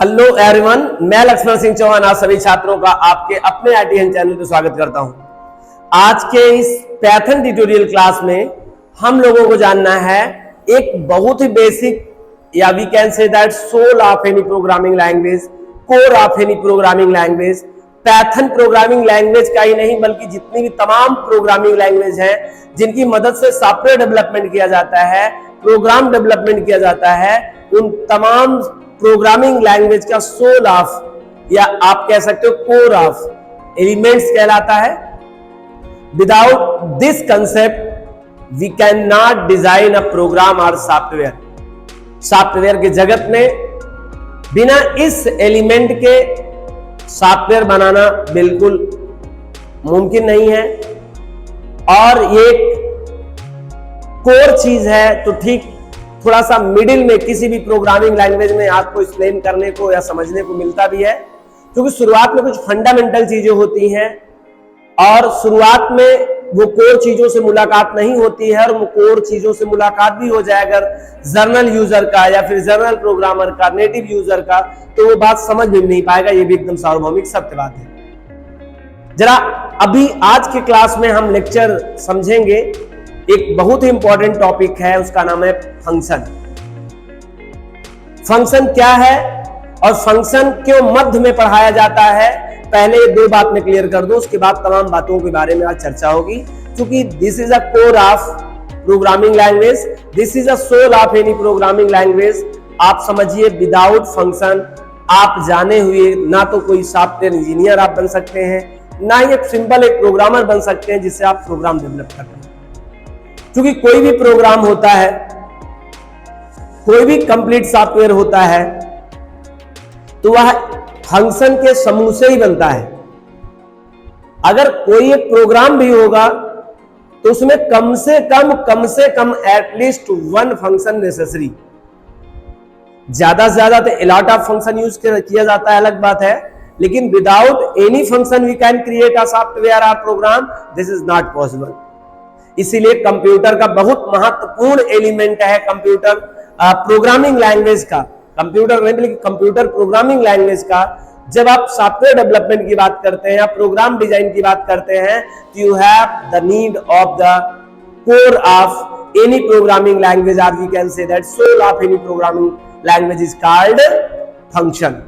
Hello everyone, मैं लक्ष्मण सिंह चौहान आप सभी छात्रों का आपके अपने ITN चैनल पर स्वागत करता हूं। आज के इस पैथन ट्यूटोरियल क्लास में हम लोगों को जानना है एक बहुत ही बेसिक या we can say that soul of any programming language, core of any programming language. Python programming language का ही नहीं बल्कि जितनी भी तमाम प्रोग्रामिंग लैंग्वेज हैं जिनकी मदद से सॉफ्टवेयर डेवलपमेंट किया जाता है, प्रोग्राम डेवलपमेंट किया जाता है, उन तमाम प्रोग्रामिंग लैंग्वेज का सोल ऑफ या आप कह सकते हो कोर ऑफ एलिमेंट्स कहलाता है। Without this concept we can not design a program और सॉफ्टवेयर। सॉफ्टवेयर के जगत में बिना इस एलिमेंट के सॉफ्टवेयर बनाना बिल्कुल मुमकिन नहीं है और ये कोर चीज है। तो ठीक थोड़ा सा मिडिल में किसी भी प्रोग्रामिंग लैंग्वेज में आपको एक्सप्लेन करने को या समझने को मिलता भी है, क्योंकि शुरुआत में कुछ फंडामेंटल चीजें होती हैं और शुरुआत में वो कोर चीजों से मुलाकात नहीं होती है और वो कोर चीजों से मुलाकात भी हो जाए अगर जर्नल यूजर का या फिर जर्नल प्रोग्रामर का, नेटिव यूजर का, तो वो बात समझ में नहीं पाएगा। ये भी एकदम सार्वभौमिक सत्य बात है। जरा अभी आज के क्लास में हम लेक्चर समझेंगे, एक बहुत ही इंपॉर्टेंट टॉपिक है, उसका नाम है फंक्शन। फंक्शन क्या है और फंक्शन क्यों मध्य में पढ़ाया जाता है, पहले ये दो बात में क्लियर कर दो, उसके बाद तमाम बातों के बारे में आज चर्चा होगी। क्योंकि this is a core of programming language, this is a soul of any programming language. आप समझिए विदाउट फंक्शन आप जाने हुए ना तो कोई सॉफ्टवेयर इंजीनियर आप बन सकते हैं, ना ही एक सिंपल एक प्रोग्रामर बन सकते हैं जिससे आप प्रोग्राम डेवलप करते हैं। क्योंकि कोई भी प्रोग्राम होता है, कोई भी कंप्लीट सॉफ्टवेयर होता है, तो वह फंक्शन के समूह से ही बनता है। अगर कोई एक प्रोग्राम भी होगा तो उसमें कम से कम एटलीस्ट वन फंक्शन नेसेसरी। ज्यादा से ज्यादा तो a lot of function use किया जाता है, अलग बात है, लेकिन without any function we can create a software और program, this is not possible. इसीलिए कंप्यूटर का बहुत महत्वपूर्ण एलिमेंट है कंप्यूटर प्रोग्रामिंग लैंग्वेज का, कंप्यूटर नहीं बल्कि कंप्यूटर प्रोग्रामिंग लैंग्वेज का। जब आप सॉफ्टवेयर डेवलपमेंट की बात करते हैं या प्रोग्राम डिजाइन की बात करते हैं, तो you have the need of the core of any programming language, और we can say that soul of any programming language is called function.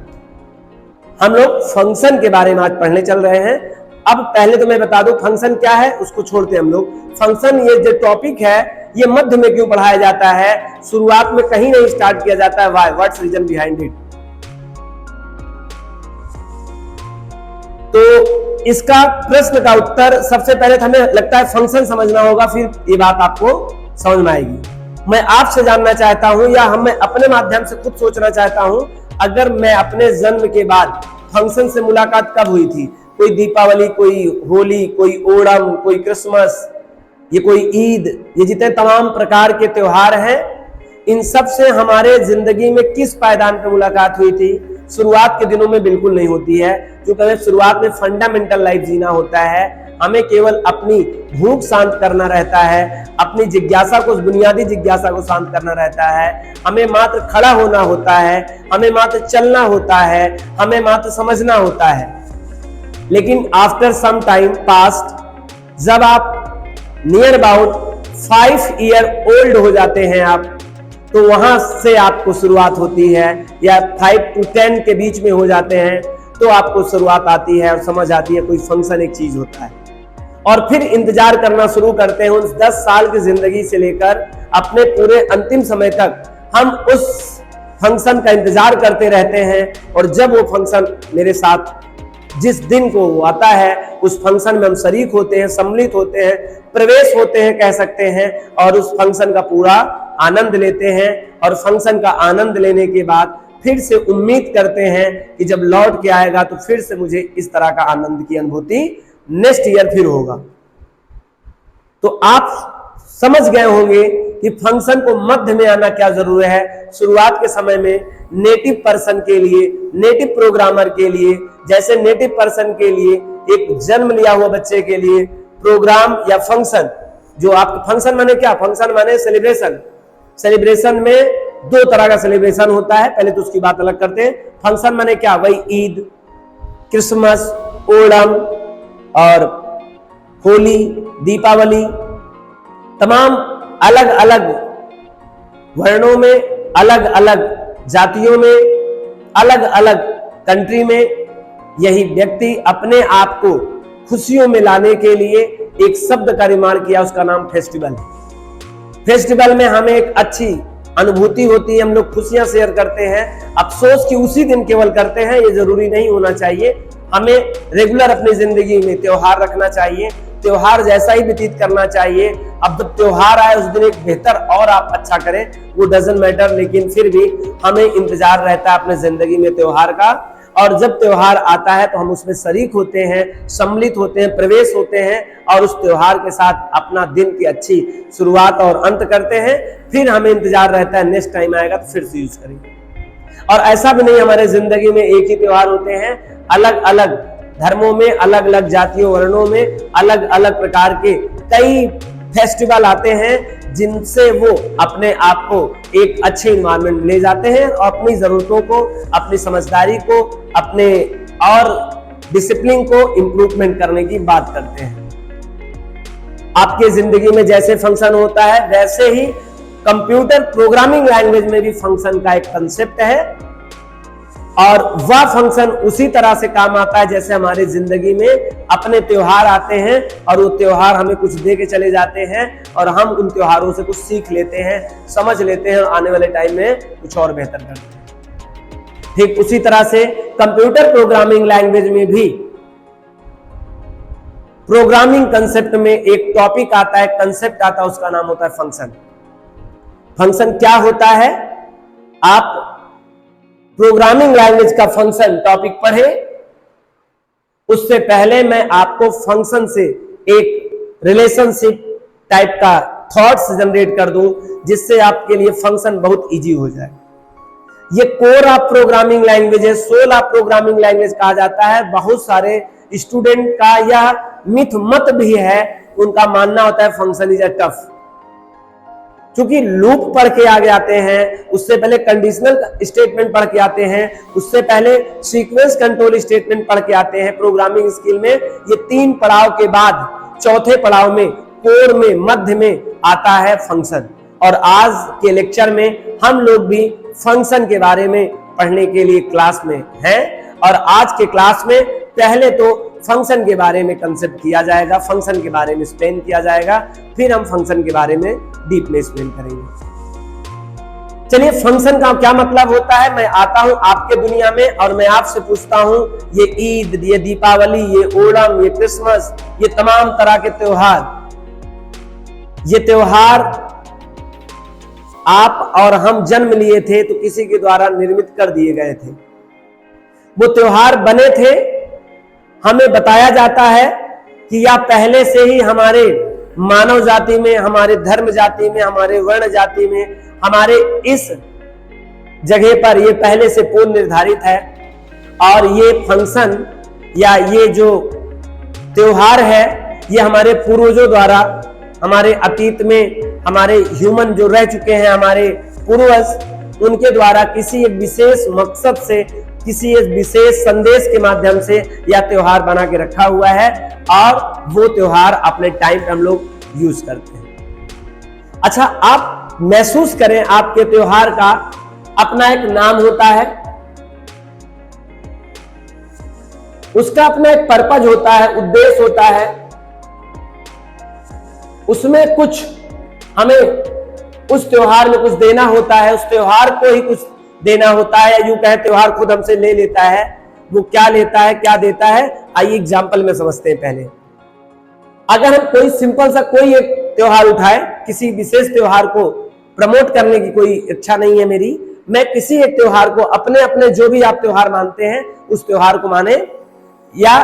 हम लोग फंक्शन के बारे में आज पढ़ने चल रहे हैं। अब पहले तो मैं बता दूं फंक्शन क्या है, उसको छोड़ते हैं हम लोग। फंक्शन ये जो टॉपिक है ये मध्य में क्यों पढ़ाया जाता है, शुरुआत में कहीं नहीं स्टार्ट किया जाता है, why, what's reason behind it. तो इसका प्रश्न का उत्तर सबसे पहले हमें लगता है फंक्शन समझना होगा, फिर ये बात आपको समझ में आएगी। मैं आपसे जानना चाहता हूं या हम अपने माध्यम से खुद सोचना चाहता हूं, अगर मैं अपने जन्म के बाद फंक्शन से मुलाकात कब हुई थी? कोई दीपावली, कोई होली, कोई ओणम, कोई क्रिसमस, ये कोई ईद, ये जितने तमाम प्रकार के त्योहार हैं, इन सब से हमारे जिंदगी में किस पायदान पर मुलाकात हुई थी? शुरुआत के दिनों में बिल्कुल नहीं होती है, क्योंकि हमें शुरुआत में फंडामेंटल लाइफ जीना होता है। हमें केवल अपनी भूख शांत करना रहता है, अपनी जिज्ञासा को, बुनियादी जिज्ञासा को शांत करना रहता है। हमें मात्र खड़ा होना होता है, हमें मात्र चलना होता है, हमें मात्र समझना होता है। लेकिन आफ्टर सम टाइम पास्ट, जब आप नियर अबाउट 5 ईयर ओल्ड हो जाते हैं आप, तो वहां से आपको शुरुआत होती है, या 5 to 10 के बीच में हो जाते हैं तो आपको शुरुआत आती है और समझ आती है कोई फंक्शन एक चीज होता है। और फिर इंतजार करना शुरू करते हैं उस 10 साल की जिंदगी से लेकर अपने पूरे अंतिम समय तक हम उस फंक्शन का इंतजार करते रहते हैं। और जब वो फंक्शन मेरे साथ जिस दिन को वो आता है, उस फंक्शन में हम शरीक होते हैं, सम्मिलित होते हैं, प्रवेश होते हैं कह सकते हैं, और उस फंक्शन का पूरा आनंद लेते हैं। और फंक्शन का आनंद लेने के बाद फिर से उम्मीद करते हैं कि जब लौट के आएगा तो फिर से मुझे इस तरह का आनंद की अनुभूति नेक्स्ट ईयर फिर होगा। तो आप समझ गए होंगे कि फंक्शन को मध्य में आना क्या जरूरी है। शुरुआत के समय में नेटिव पर्सन के लिए, नेटिव प्रोग्रामर के लिए, जैसे नेटिव पर्सन के लिए एक जन्म लिया हुआ बच्चे के लिए प्रोग्राम या फंक्शन, जो आप फंक्शन माने क्या, फंक्शन माने सेलिब्रेशन। सेलिब्रेशन में दो तरह का सेलिब्रेशन होता है, पहले तो उसकी बात अलग करते हैं। फंक्शन माने क्या, वही ईद, क्रिसमस, ओणम और होली, दीपावली, तमाम अलग अलग वर्णों में, अलग अलग जातियों में, अलग अलग कंट्री में यही व्यक्ति अपने आप को खुशियों में लाने के लिए एक शब्द का निर्माण किया, उसका नाम फेस्टिवल है। फेस्टिवल में हमें एक अच्छी अनुभूति होती है, हम लोग खुशियां शेयर करते हैं। अफसोस कि उसी दिन केवल करते हैं, ये जरूरी नहीं होना चाहिए। हमें रेगुलर अपनी जिंदगी में त्योहार रखना चाहिए, त्योहार जैसा ही व्यतीत करना चाहिए। अब जब त्योहार आए उस दिन एक बेहतर और आप अच्छा करें, वो डजंट मैटर, लेकिन फिर भी हमें इंतजार रहता है अपने जिंदगी में त्योहार का। और जब त्योहार आता है तो हम उसमें शरीक होते हैं, सम्मिलित होते हैं, प्रवेश होते हैं और उस त्योहार के साथ अपना दिन की अच्छी शुरुआत और अंत करते हैं। फिर हमें इंतजार रहता है नेक्स्ट टाइम आएगा तो फिर से यूज करेंगे। और ऐसा भी नहीं हमारे जिंदगी में एक ही त्योहार होते हैं, अलग अलग धर्मों में, अलग अलग जातियों वर्णों में अलग अलग प्रकार के कई फेस्टिवल आते हैं जिनसे वो अपने आप को एक अच्छे इन्वायरमेंट ले जाते हैं और अपनी जरूरतों को, अपनी समझदारी को, अपने और डिसिप्लिन को इंप्रूवमेंट करने की बात करते हैं। आपके जिंदगी में जैसे फंक्शन होता है वैसे ही कंप्यूटर प्रोग्रामिंग लैंग्वेज में भी फंक्शन का एक कंसेप्ट है और वह फंक्शन उसी तरह से काम आता है जैसे हमारे जिंदगी में अपने त्योहार आते हैं और वो त्योहार हमें कुछ दे के चले जाते हैं और हम उन त्योहारों से कुछ सीख लेते हैं, समझ लेते हैं और आने वाले टाइम में कुछ और बेहतर करते हैं। ठीक उसी तरह से कंप्यूटर प्रोग्रामिंग लैंग्वेज में भी प्रोग्रामिंग कंसेप्ट में एक टॉपिक आता है, कंसेप्ट आता है, उसका नाम होता है फंक्शन। फंक्शन क्या होता है, आप प्रोग्रामिंग लैंग्वेज का फंक्शन टॉपिक पढ़े, उससे पहले मैं आपको फंक्शन से एक रिलेशनशिप टाइप का थॉट्स जनरेट कर दूं जिससे आपके लिए फंक्शन बहुत इजी हो जाए। ये कोर ऑफ प्रोग्रामिंग लैंग्वेज है, सोल ऑफ प्रोग्रामिंग लैंग्वेज कहा जाता है। बहुत सारे स्टूडेंट का यह मिथ मत भी है, उनका मानना होता है फंक्शन इज अ टफ, क्योंकि लूप पढ़ के आगे आते हैं, उससे पहले कंडीशनल स्टेटमेंट पढ़ के आते हैं, उससे पहले सीक्वेंस कंट्रोल स्टेटमेंट पढ़ के आते हैं। प्रोग्रामिंग स्किल में ये तीन पड़ाव के बाद चौथे पड़ाव में, कोर में, मध्य में आता है फंक्शन। और आज के लेक्चर में हम लोग भी फंक्शन के बारे में पढ़ने के लिए क्लास में हैं और आज के क्लास में पहले तो फंक्शन के बारे में कंसेप्ट किया जाएगा, फंक्शन के बारे में एक्सप्लेन किया जाएगा, फिर हम फंक्शन के बारे में डीप में एक्सप्लेन करेंगे। चलिए, फंक्शन का क्या मतलब होता है। मैं आता हूं आपके दुनिया में और मैं आपसे पूछता हूं, ये ईद, ये दीपावली, ये ओणम, ये क्रिसमस, ये तमाम तरह के त्योहार, ये त्योहार आप और हम जन्म लिए थे तो किसी के द्वारा निर्मित कर दिए गए थे। वो त्योहार बने थे, हमें बताया जाता है कि यह पहले से ही हमारे मानव जाति में, हमारे धर्म जाति में, हमारे वर्ण जाति में, हमारे इस जगह पर ये पहले से पूर्व निर्धारित है। और ये फंक्शन या ये जो त्योहार है ये हमारे पूर्वजों द्वारा, हमारे अतीत में हमारे ह्यूमन जो रह चुके हैं, हमारे पूर्वज, उनके द्वारा किसी एक विशेष मकसद से, किसी एक विशेष संदेश के माध्यम से यह त्योहार बना के रखा हुआ है और वो त्योहार अपने टाइम पे हम लोग यूज करते हैं। अच्छा, आप महसूस करें, आपके त्योहार का अपना एक नाम होता है, उसका अपना एक पर्पज होता है, उद्देश्य होता है, उसमें कुछ हमें उस त्योहार में कुछ देना होता है, उस त्योहार को ही कुछ देना होता है, या यूं कहें त्योहार खुद हमसे ले लेता है। वो क्या लेता है, क्या देता है, आइए एग्जांपल में समझते हैं। पहले अगर हम कोई सिंपल सा कोई एक त्योहार उठाए, किसी विशेष त्योहार को प्रमोट करने की कोई इच्छा नहीं है मेरी, मैं किसी एक त्योहार को अपने अपने जो भी आप त्योहार मानते हैं उस त्योहार को माने, या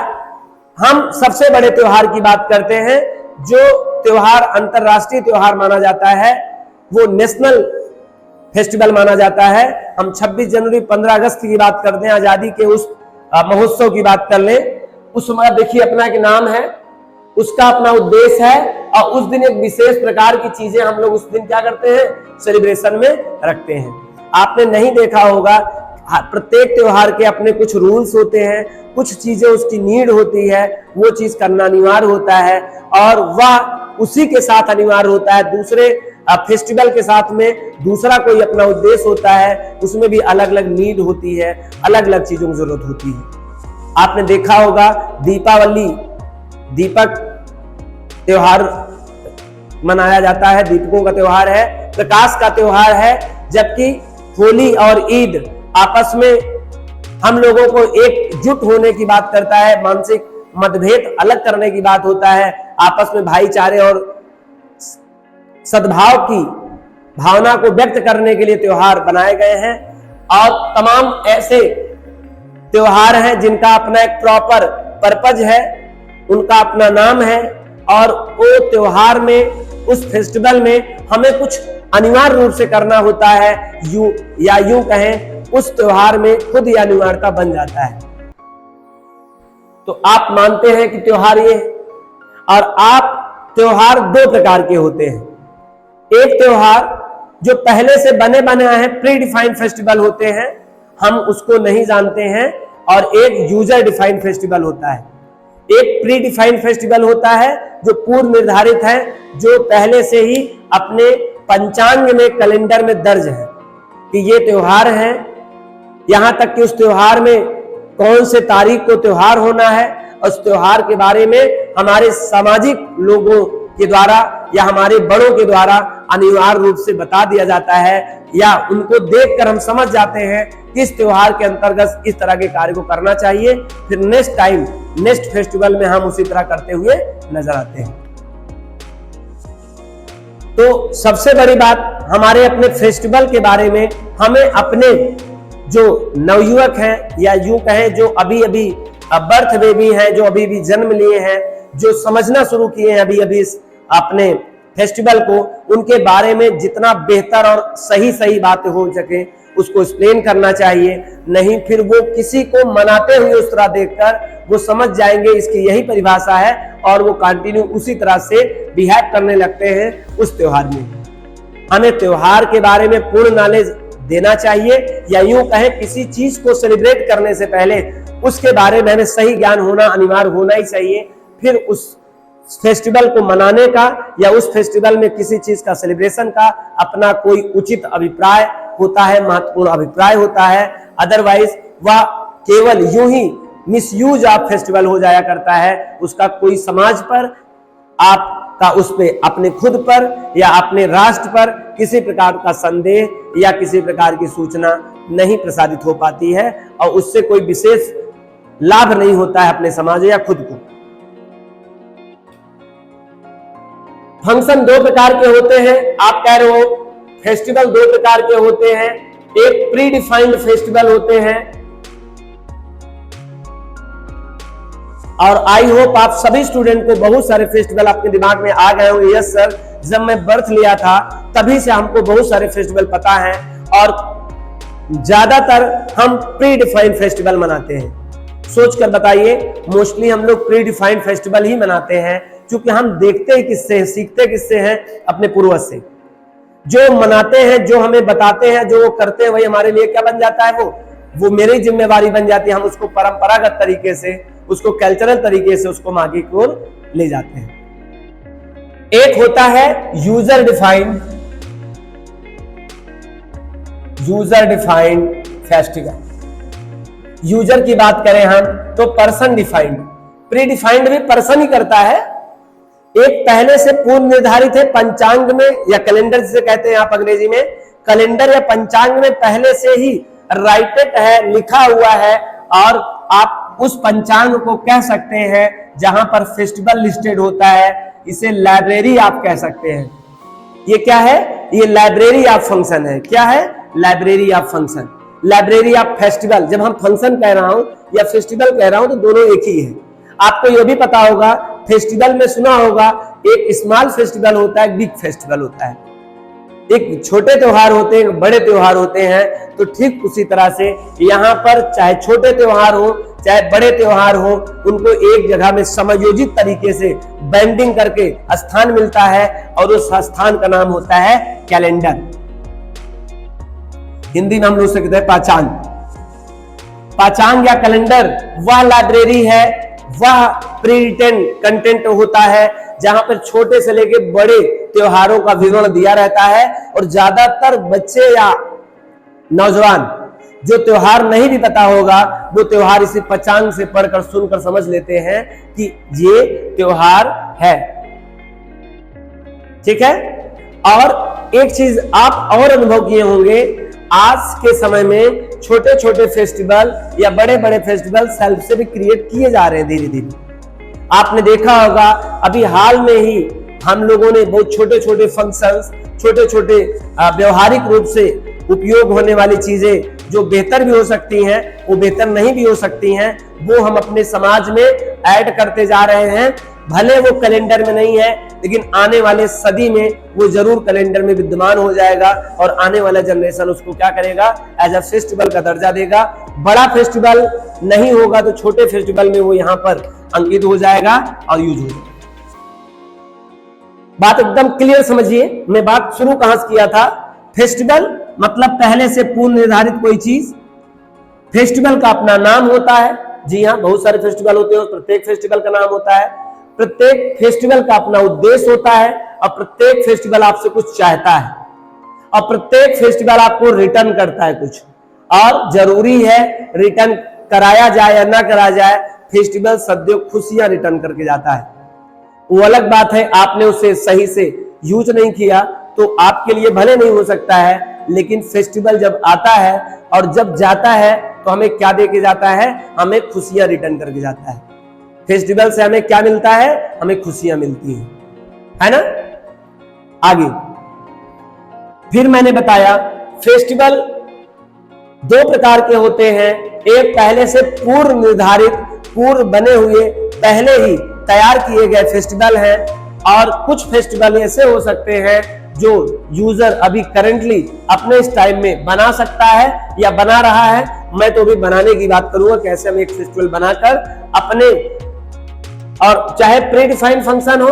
हम सबसे बड़े त्योहार की बात करते हैं जो त्योहार अंतरराष्ट्रीय त्योहार माना जाता है, वो नेशनल फेस्टिवल माना जाता है। हम 26 जनवरी 15 अगस्त की बात करते हैं, आजादी के उस महोत्सव की बात कर लें, उसमें देखिए अपना एक नाम है, उसका अपना उद्देश्य है और उस दिन एक विशेष प्रकार की चीजें हम लोग उस दिन क्या करते हैं, सेलिब्रेशन में रखते हैं। आपने नहीं देखा होगा, प्रत्येक त्योहार के अपने कुछ रूल्स होते हैं, कुछ चीजें उसकी नीड होती है, वो चीज करना अनिवार्य होता है और वह उसी के साथ अनिवार्य होता है। दूसरे फेस्टिवल के साथ में दूसरा कोई अपना उद्देश्य होता है, उसमें भी अलग अलग नीड होती है, अलग अलग चीजों की जरूरत होती है। आपने देखा होगा दीपावली, दीपक त्योहार मनाया जाता है, दीपकों का त्योहार है, प्रकाश का त्योहार है, जबकि होली और ईद आपस में हम लोगों को एकजुट होने की बात करता है, मानसिक मतभेद अलग करने की बात होता है, आपस में भाईचारे और सद्भाव की भावना को व्यक्त करने के लिए त्योहार बनाए गए हैं। और तमाम ऐसे त्योहार हैं जिनका अपना एक प्रॉपर पर्पज है, उनका अपना नाम है और वो त्योहार में, उस फेस्टिवल में हमें कुछ अनिवार्य रूप से करना होता है, यूं कहें उस त्योहार में खुद ही अनिवार्यता बन जाता है। तो आप मानते हैं कि त्योहार ये है, और आप त्योहार दो प्रकार के होते हैं। एक त्योहार जो पहले से बने बनाए हैं, प्री डिफाइंड फेस्टिवल होते हैं, हम उसको नहीं जानते हैं, और एक यूजर डिफाइंड फेस्टिवल होता है। एक प्री डिफाइंड फेस्टिवल होता है जो पूर्व निर्धारित है, जो पहले से ही अपने पंचांग में, कैलेंडर में दर्ज है कि ये त्योहार है, यहां तक कि उस त्योहार में कौन से तारीख को त्योहार होना है, उस त्योहार के बारे में हमारे सामाजिक लोगों के द्वारा या हमारे बड़ों के द्वारा अनिवार्य रूप से बता दिया जाता है, या उनको देखकर हम समझ जाते हैं कि इस त्योहार के अंतर्गत इस तरह के कार्य को करना चाहिए। फिर नेक्स्ट टाइम, नेक्स्ट फेस्टिवल में हम उसी तरह करते हुए नजर आते हैं। तो सबसे बड़ी बात हमारे अपने फेस्टिवल के बारे में, हमें अपने जो नवयुवक हैं या यूं कहें जो अभी अभी बर्थ बेबी हैं, जो अभी भी जन्म लिए हैं, जो समझना शुरू किए हैं अभी अभी अपने फेस्टिवल को, उनके बारे में जितना बेहतर और सही सही बातें हो सके उसको एक्सप्लेन करना चाहिए। नहीं फिर वो किसी को मनाते हुए उस तरह देखकर वो समझ जाएंगे इसकी यही परिभाषा है, और वो कंटिन्यू उसी तरह से बिहेव करने लगते हैं उस त्योहार में। हमें त्योहार के बारे में पूर्ण नॉलेज देना चाहिए, या यूं कहें किसी चीज को सेलिब्रेट करने से पहले उसके बारे में हमें सही ज्ञान होना अनिवार्य होना ही चाहिए। फिर उस फेस्टिवल को मनाने का या उस फेस्टिवल में किसी चीज का सेलिब्रेशन का अपना कोई उचित अभिप्राय होता है, महत्वपूर्ण अभिप्राय होता है। अदरवाइज वह केवल यूं ही मिसयूज ऑफ फेस्टिवल हो जाया करता है, उसका कोई समाज पर, आपका उस पे, अपने खुद पर या अपने राष्ट्र पर किसी प्रकार का संदेह या किसी प्रकार की सूचना नहीं प्रसारित हो पाती है, और उससे कोई विशेष लाभ नहीं होता है अपने समाज या खुद को। फंक्शन दो प्रकार के होते हैं, आप कह रहे हो फेस्टिवल दो प्रकार के होते हैं, एक प्री डिफाइंड फेस्टिवल होते हैं, और आई होप आप सभी स्टूडेंट को बहुत सारे फेस्टिवल आपके दिमाग में आ गए होंगे। यस सर, जब मैं बर्थ लिया था तभी से हमको बहुत सारे फेस्टिवल पता है, और ज्यादातर हम प्री डिफाइंड फेस्टिवल मनाते हैं। सोच कर बताइए, मोस्टली हम लोग प्री डिफाइंड फेस्टिवल ही मनाते हैं, क्योंकि हम देखते हैं किससे, सीखते किससे हैं, अपने पूर्वज से। जो मनाते हैं, जो हमें बताते हैं, जो वो करते हैं, वही हमारे लिए क्या बन जाता है, वो मेरी जिम्मेवारी बन जाती है। हम उसको परंपरागत तरीके से, उसको कल्चरल तरीके से उसको आगे की ओर ले जाते हैं। एक होता है यूजर डिफाइंड फेस्टिवल। यूजर की बात करें हम तो पर्सन डिफाइंड। प्री डिफाइंड भी पर्सन ही करता है, एक पहले से पूर्व निर्धारित है पंचांग में या कैलेंडर जिसे कहते हैं आप अंग्रेजी में, कैलेंडर या पंचांग में पहले से ही राइटेड है, लिखा हुआ है, और आप उस पंचांग को कह सकते हैं जहां पर फेस्टिवल लिस्टेड होता है, इसे लाइब्रेरी आप कह सकते हैं। ये क्या है, ये लाइब्रेरी ऑफ फंक्शन है। क्या है, library of function, library of festival. जब हम फंक्शन कह रहा हूं या फेस्टिवल कह रहा हूं तो दोनों एक ही है। आपको यह भी पता होगा, फेस्टिवल में सुना होगा एक स्मॉल फेस्टिवल होता है, बिग फेस्टिवल होता है। एक छोटे त्योहार होते हैं, बड़े त्योहार होते हैं। तो ठीक उसी तरह से यहाँ पर चाहे छोटे त्योहार हो चाहे बड़े त्योहार हो, उनको एक जगह में समायोजित तरीके से बैंडिंग करके स्थान मिलता है, और उस स्थान का नाम होता है कैलेंडर। हिंदी में हम लोग कहते हैं पाचांग। पाचांग या कैलेंडर वह लाइब्रेरी है, वह प्री रिटन कंटेंट होता है जहां पर छोटे से लेके बड़े त्योहारों का विवरण दिया रहता है। और ज्यादातर बच्चे या नौजवान जो त्योहार नहीं भी पता होगा वो त्योहार इसी पाचांग से पढ़कर सुनकर समझ लेते हैं कि ये त्योहार है। ठीक है। और एक चीज आप और अनुभव किए होंगे, आज के समय में छोटे छोटे फेस्टिवल या बड़े बड़े फेस्टिवल सेल्फ से भी क्रिएट किए जा रहे हैं धीरे धीरे। आपने देखा होगा अभी हाल में ही हम लोगों ने बहुत छोटे छोटे फंक्शंस, छोटे छोटे व्यवहारिक रूप से उपयोग होने वाली चीजें जो बेहतर भी हो सकती हैं, वो बेहतर नहीं भी हो सकती हैं, वो हम अपने समाज में ऐड करते जा रहे हैं। भले वो कैलेंडर में नहीं है, लेकिन आने वाले सदी में वो जरूर कैलेंडर में विद्यमान हो जाएगा और आने वाला जनरेशन उसको क्या करेगा, एज अ फेस्टिवल का दर्जा देगा। बड़ा फेस्टिवल नहीं होगा तो छोटे फेस्टिवल में वो यहाँ पर अंकित हो जाएगा और यूज हो जाएगा। बात एकदम क्लियर समझिए। मैं बात शुरू कहां से किया था? फेस्टिवल मतलब पहले से पूर्व निर्धारित कोई चीज। फेस्टिवल का अपना नाम होता है। जी हाँ, बहुत सारे फेस्टिवल होते हैं, प्रत्येक फेस्टिवल का नाम होता है। प्रत्येक फेस्टिवल का अपना उद्देश्य होता है और प्रत्येक फेस्टिवल आपसे कुछ चाहता है और प्रत्येक फेस्टिवल आपको रिटर्न करता है कुछ। और जरूरी है रिटर्न कराया जाए या ना कराया जाए, फेस्टिवल सदैव खुशियां रिटर्न करके जाता है। वो अलग बात है आपने उसे सही से यूज नहीं किया तो आपके लिए भले नहीं हो सकता है, लेकिन फेस्टिवल जब आता है और जब जाता है तो हमें क्या दे के जाता है? हमें खुशियां रिटर्न करके जाता है। फेस्टिवल से हमें क्या मिलता है? हमें खुशियां मिलती हैं, है ना। आगे फिर मैंने बताया फेस्टिवल दो प्रकार के होते हैं। एक पहले से पूर्व निर्धारित, पूर्व बने हुए, पहले ही तैयार किए गए फेस्टिवल हैं और कुछ फेस्टिवल ऐसे हो सकते हैं जो यूजर अभी करंटली अपने इस टाइम में बना सकता है या बना रहा है। मैं तो अभी बनाने की बात करूंगा, कैसे हम एक फेस्टिवल बनाकर अपने, और चाहे प्री डिफाइंड फंक्शन हो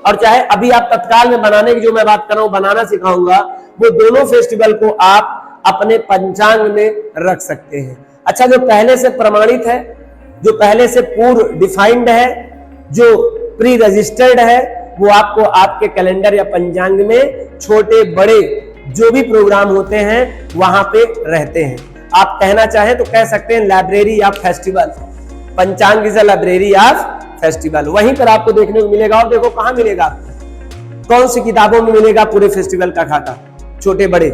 और चाहे अभी आप तत्काल में बनाने की जो मैं बात कर रहा हूं बनाना सिखाऊंगा, वो दोनों फेस्टिवल को आप अपने पंचांग में रख सकते हैं। अच्छा, जो पहले से प्रमाणित है, जो पहले से पूर्व डिफाइंड है, जो प्री रजिस्टर्ड है, वो आपको आपके कैलेंडर या पंचांग में छोटे बड़े जो भी प्रोग्राम होते हैं वहां पे रहते हैं। आप कहना चाहें तो कह सकते हैं लाइब्रेरी ऑफ फेस्टिवल। पंचांग is a library of festival. वहीं पर आपको देखने को मिलेगा। और देखो कहां मिलेगा, कौन सी किताबों में मिलेगा पूरे फेस्टिवल का खाका, छोटे बड़े।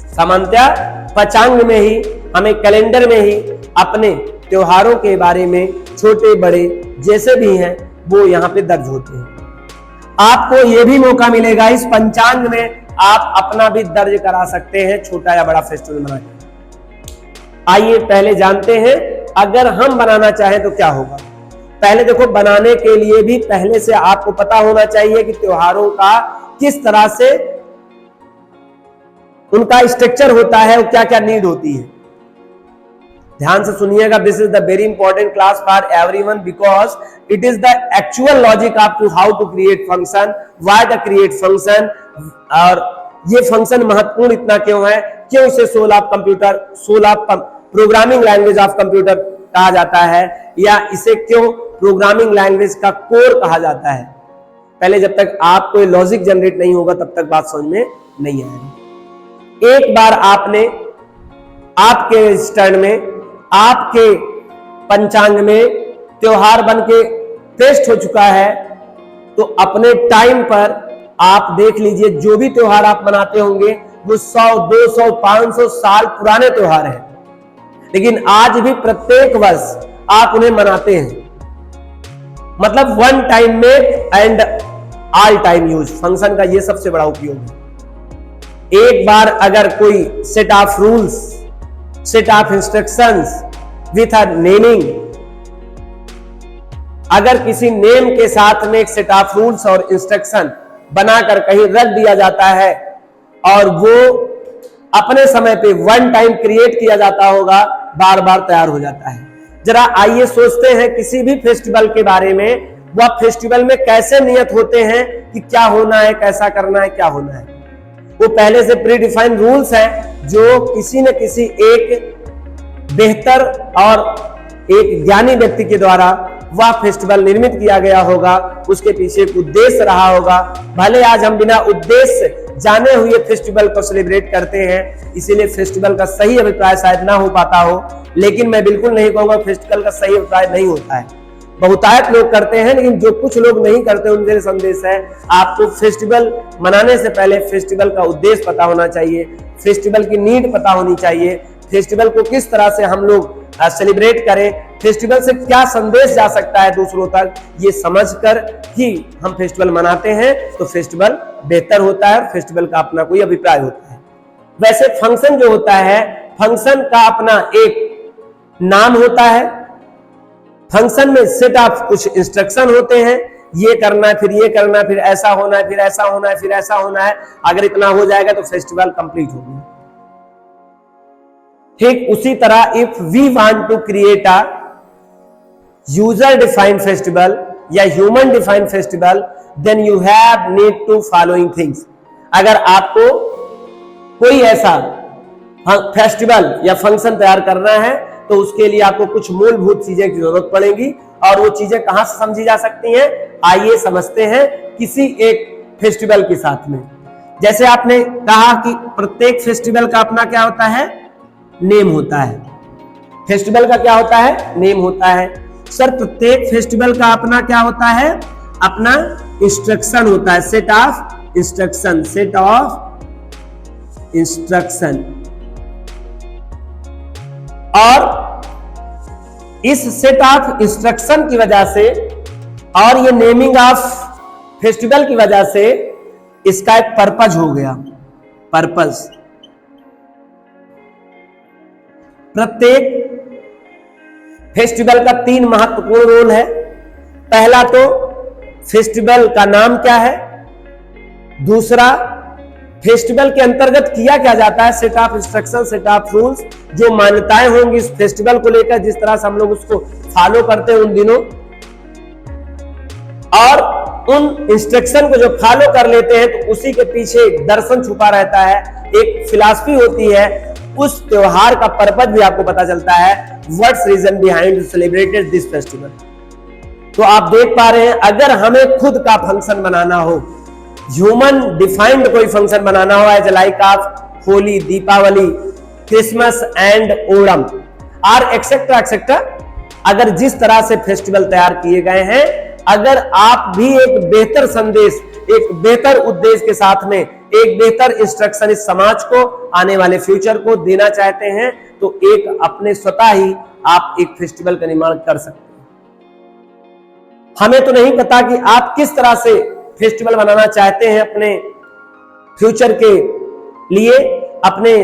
सामान्यतः पंचांग में ही, हमें कैलेंडर में ही अपने त्योहारों के बारे में छोटे बड़े जैसे भी हैं वो यहाँ पे दर्ज होते हैं। आपको यह भी मौका मिलेगा इस पंचांग में आप अपना भी दर्ज करा सकते हैं छोटा या बड़ा फेस्टिवल बनाकर। आइए पहले जानते हैं अगर हम बनाना चाहें तो क्या होगा। पहले देखो, बनाने के लिए भी पहले से आपको पता होना चाहिए कि त्योहारों का किस तरह से उनका स्ट्रक्चर होता है और क्या क्या नीड होती है। ध्यान से सुनिएगा, this is the very important class for everyone because it is the actual logic of to how to create function, why the create function, और ये फंक्शन महत्वपूर्ण इतना क्यों है, क्यों इसे soul of computer, soul of programming language of computer कहा जाता है, या इसे क्यों प्रोग्रामिंग लैंग्वेज का कोर कहा जाता है। पहले जब तक आप कोई लॉजिक जनरेट नहीं होगा तब तक बात समझ में नहीं आएगी। एक बार आपने आपके रजिस्टर में, आपके पंचांग में त्योहार बन के पेस्ट हो चुका है, तो अपने टाइम पर आप देख लीजिए जो भी त्योहार आप मनाते होंगे वो 100, 200, 500 साल पुराने त्योहार हैं, लेकिन आज भी प्रत्येक वर्ष आप उन्हें मनाते हैं। मतलब वन टाइम में and all time use function का ये सबसे बड़ा उपयोग है। एक बार अगर कोई set of rules, set of instructions with a naming, अगर किसी नेम के साथ में एक सेट ऑफ रूल्स और इंस्ट्रक्शन बनाकर कहीं रख दिया जाता है और वो अपने समय पे वन टाइम क्रिएट किया जाता होगा, बार बार तैयार हो जाता है। जरा आइए सोचते हैं किसी भी फेस्टिवल के बारे में, वह फेस्टिवल में कैसे नियत होते हैं कि क्या होना है, कैसा करना है, क्या होना है। वो पहले से प्री डिफाइंड रूल्स हैं जो किसी न किसी एक बेहतर और एक ज्ञानी व्यक्ति के द्वारा वह फेस्टिवल निर्मित किया गया होगा, उसके पीछे एक उद्देश्य रहा होगा। भले आज हम बिना उद्देश्य जाने हुए फेस्टिवल को सेलिब्रेट करते हैं, इसीलिए फेस्टिवल का सही अभिप्राय शायद ना हो पाता हो, लेकिन मैं बिल्कुल नहीं कहूंगा फेस्टिवल का सही अभिप्राय नहीं होता है। बहुतायत लोग करते हैं, लेकिन जो कुछ लोग नहीं करते उनके लिए संदेश है, आपको फेस्टिवल मनाने से पहले फेस्टिवल का उद्देश्य पता होना चाहिए, फेस्टिवल की नीड पता होनी चाहिए, फेस्टिवल को किस तरह से हम लोग सेलिब्रेट करें, फेस्टिवल से क्या संदेश जा सकता है दूसरों तक, ये समझकर ही हम फेस्टिवल मनाते हैं तो फेस्टिवल बेहतर होता है और फेस्टिवल का अपना कोई अभिप्राय होता है। वैसे फंक्शन जो होता है, फंक्शन का अपना एक नाम होता है, फंक्शन में सेट ऑफ कुछ इंस्ट्रक्शन होते हैं, ये करना है, फिर ये करना है, फिर ऐसा होना है, फिर ऐसा होना है, फिर ऐसा होना है। अगर इतना हो जाएगा तो फेस्टिवल कंप्लीट हो गया। ठीक उसी तरह if we want to create a user defined festival या human defined festival, then you have need to following things. अगर आपको कोई ऐसा फेस्टिवल या फंक्शन तैयार करना है तो उसके लिए आपको कुछ मूलभूत चीजें की जरूरत पड़ेगी, और वो चीजें कहां से समझी जा सकती हैं, आइए समझते हैं किसी एक फेस्टिवल के साथ में। जैसे आपने कहा कि प्रत्येक फेस्टिवल का अपना क्या होता है, नेम होता है। फेस्टिवल का क्या होता है, नेम होता है। सर प्रत्येक फेस्टिवल का अपना क्या होता है, अपना इंस्ट्रक्शन होता है, set of instruction, set of instruction. और इस सेट ऑफ इंस्ट्रक्शन की वजह से और ये नेमिंग ऑफ फेस्टिवल की वजह से इसका एक पर्पज हो गया, पर्पज। प्रत्येक फेस्टिवल का 3 महत्वपूर्ण रोल है। पहला तो फेस्टिवल का नाम क्या है, दूसरा फेस्टिवल के अंतर्गत किया क्या जाता है, set of instruction, set of rules, जो मान्यताएं होंगी इस फेस्टिवल को लेकर, जिस तरह से हम लोग उसको फॉलो करते हैं उन दिनों, और उन इंस्ट्रक्शन को जो फॉलो कर लेते हैं तो उसी के पीछे एक दर्शन छुपा रहता है, एक फिलॉसफी होती है। उस त्योहार का पर्पस भी आपको पता चलता है, what's reason behind celebrated this festival. तो आप देख पा रहे हैं, अगर हमें खुद का फंक्शन बनाना हो, ह्यूमन डिफाइंड कोई फंक्शन बनाना हो, as like of Holi, Deepavali, Christmas and Onam और एक्सेट्रा एक्सेट्रा, अगर जिस तरह से फेस्टिवल तैयार किए गए हैं, अगर आप भी एक बेहतर संदेश, एक बेहतर उद्देश्य के साथ में एक बेहतर इंस्ट्रक्शन इस समाज को, आने वाले फ्यूचर को देना चाहते हैं, तो एक अपने स्वतः ही आप एक फेस्टिवल का निर्माण कर सकते हैं। हमें तो नहीं पता कि आप किस तरह से फेस्टिवल बनाना चाहते हैं अपने फ्यूचर के लिए, अपने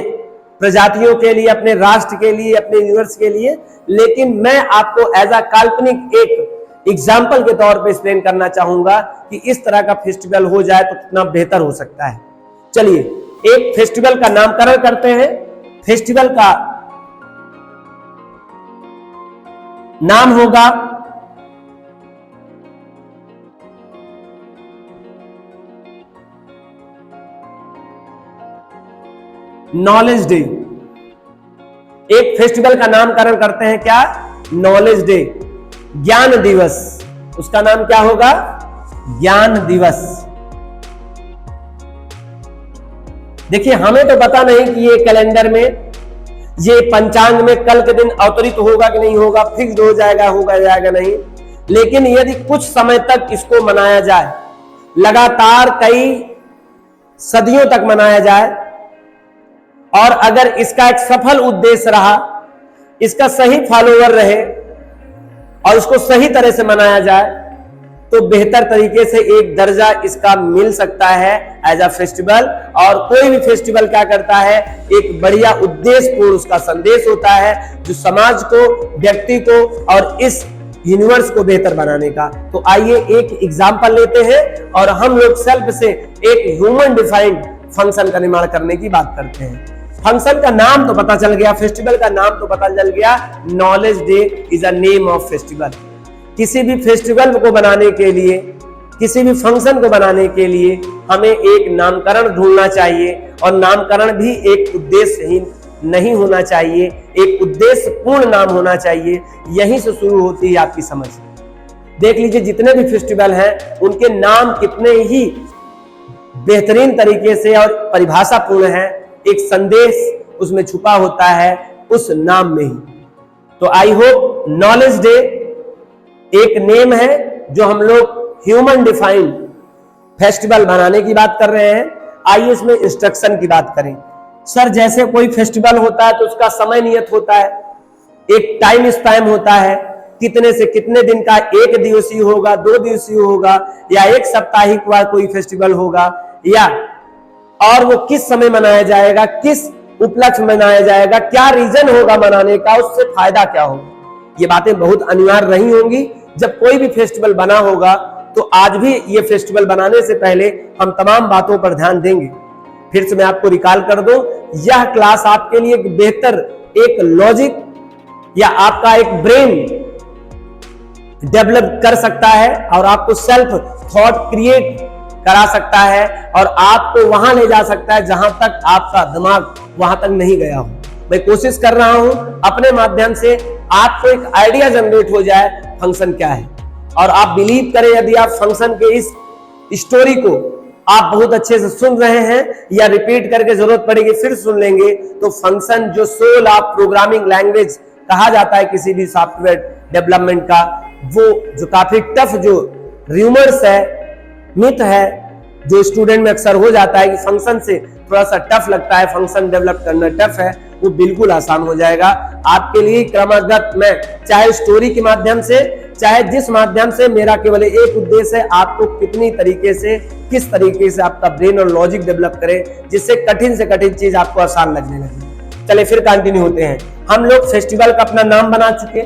प्रजातियों के लिए, अपने राष्ट्र के लिए, अपने यूनिवर्स के लिए, लेकिन मैं आपको एज अ काल्पनिक एक एग्जाम्पल के तौर पे एक्सप्लेन करना चाहूंगा कि इस तरह का फेस्टिवल हो जाए तो कितना बेहतर हो सकता है। चलिए एक फेस्टिवल का नामकरण करते हैं। फेस्टिवल का नाम होगा नॉलेज डे। एक फेस्टिवल का नामकरण करते हैं क्या, नॉलेज डे, ज्ञान दिवस। उसका नाम क्या होगा, ज्ञान दिवस। देखिए हमें तो पता नहीं कि ये कैलेंडर में, ये पंचांग में कल के दिन अवतरित होगा कि नहीं होगा, फिक्स्ड हो जाएगा, होगा जाएगा नहीं, लेकिन यदि कुछ समय तक इसको मनाया जाए, लगातार कई सदियों तक मनाया जाए, और अगर इसका एक सफल उद्देश्य रहा, इसका सही फॉलोवर रहे और इसको सही तरह से मनाया जाए, तो बेहतर तरीके से एक दर्जा इसका मिल सकता है एज अ फेस्टिवल। और कोई भी फेस्टिवल क्या करता है, एक बढ़िया उद्देश्य पूर्ण उसका संदेश होता है, जो समाज को, व्यक्ति को और इस यूनिवर्स को बेहतर बनाने का। तो आइए एक एग्जांपल लेते हैं और हम लोग सेल्फ से एक ह्यूमन डिफाइंड फंक्शन का निर्माण करने की बात करते हैं। फंक्शन का नाम तो पता चल गया, फेस्टिवल का नाम तो पता चल गया, knowledge day is a name of festival. किसी भी फेस्टिवल को बनाने के लिए, किसी भी फंक्शन को बनाने के लिए हमें एक नामकरण ढूंढना चाहिए, और नामकरण भी एक उद्देश्यहीन नहीं होना चाहिए, एक उद्देश्य पूर्ण नाम होना चाहिए। यहीं से शुरू होती है आपकी समझ। देख लीजिए जितने भी फेस्टिवल हैं उनके नाम कितने ही बेहतरीन तरीके से और परिभाषा पूर्ण है, एक संदेश उसमें छुपा होता है उस नाम में ही। तो आई होप नॉलेज डे एक नेम है जो हम लोग ह्यूमन डिफाइंड फेस्टिवल बनाने की बात कर रहे हैं। आइए इसमें इंस्ट्रक्शन की बात करें। सर जैसे कोई फेस्टिवल होता है तो उसका समय नियत होता है, एक टाइम स्पैन होता है, कितने से कितने दिन का, एक दिवसीय होगा, 2 दिवसीय होगा, या एक साप्ताहिक वार कोई फेस्टिवल होगा, या और वो किस समय मनाया जाएगा, किस उपलक्ष्य में मनाया जाएगा, क्या रीजन होगा मनाने का, उससे फायदा क्या होगा। ये बातें बहुत अनिवार्य रही होंगी जब कोई भी फेस्टिवल बना होगा। तो आज भी ये फेस्टिवल बनाने से पहले हम तमाम बातों पर ध्यान देंगे। फिर से मैं आपको रिकॉल कर दूं, यह क्लास आपके लिए एक बेहतर एक लॉजिक या आपका एक ब्रेन डेवलप कर सकता है और आपको सेल्फ थॉट क्रिएट करा सकता है और आपको वहां ले जा सकता है जहां तक आपका दिमाग वहां तक नहीं गया हो। मैं कोशिश कर रहा हूं अपने माध्यम से आपको एक आइडिया जनरेट हो जाए फंक्शन क्या है, और आप बिलीव करें यदि आप फंक्शन के इस स्टोरी को आप बहुत अच्छे से सुन रहे हैं या रिपीट करके जरूरत पड़ेगी फिर सुन लेंगे, तो फंक्शन जो सोल ऑफ प्रोग्रामिंग लैंग्वेज कहा जाता है किसी भी सॉफ्टवेयर डेवलपमेंट का, वो जो काफी टफ जो रूमर्स है, मिथ है, जो स्टूडेंट में अक्सर हो जाता है कि फंक्शन से थोड़ा सा टफ लगता है, फंक्शन डेवलप करना टफ है, वो बिल्कुल आसान हो जाएगा आपके लिए। क्रमगत मैं चाहे स्टोरी के माध्यम से चाहे जिस माध्यम से, मेरा केवल एक उद्देश्य है आपको कितनी तरीके से, किस तरीके से आपका ब्रेन और लॉजिक डेवलप करे जिससे कठिन से कठिन चीज आपको आसान लगने लगे। चले फिर कंटिन्यू होते हैं। हम लोग फेस्टिवल का अपना नाम बना चुके,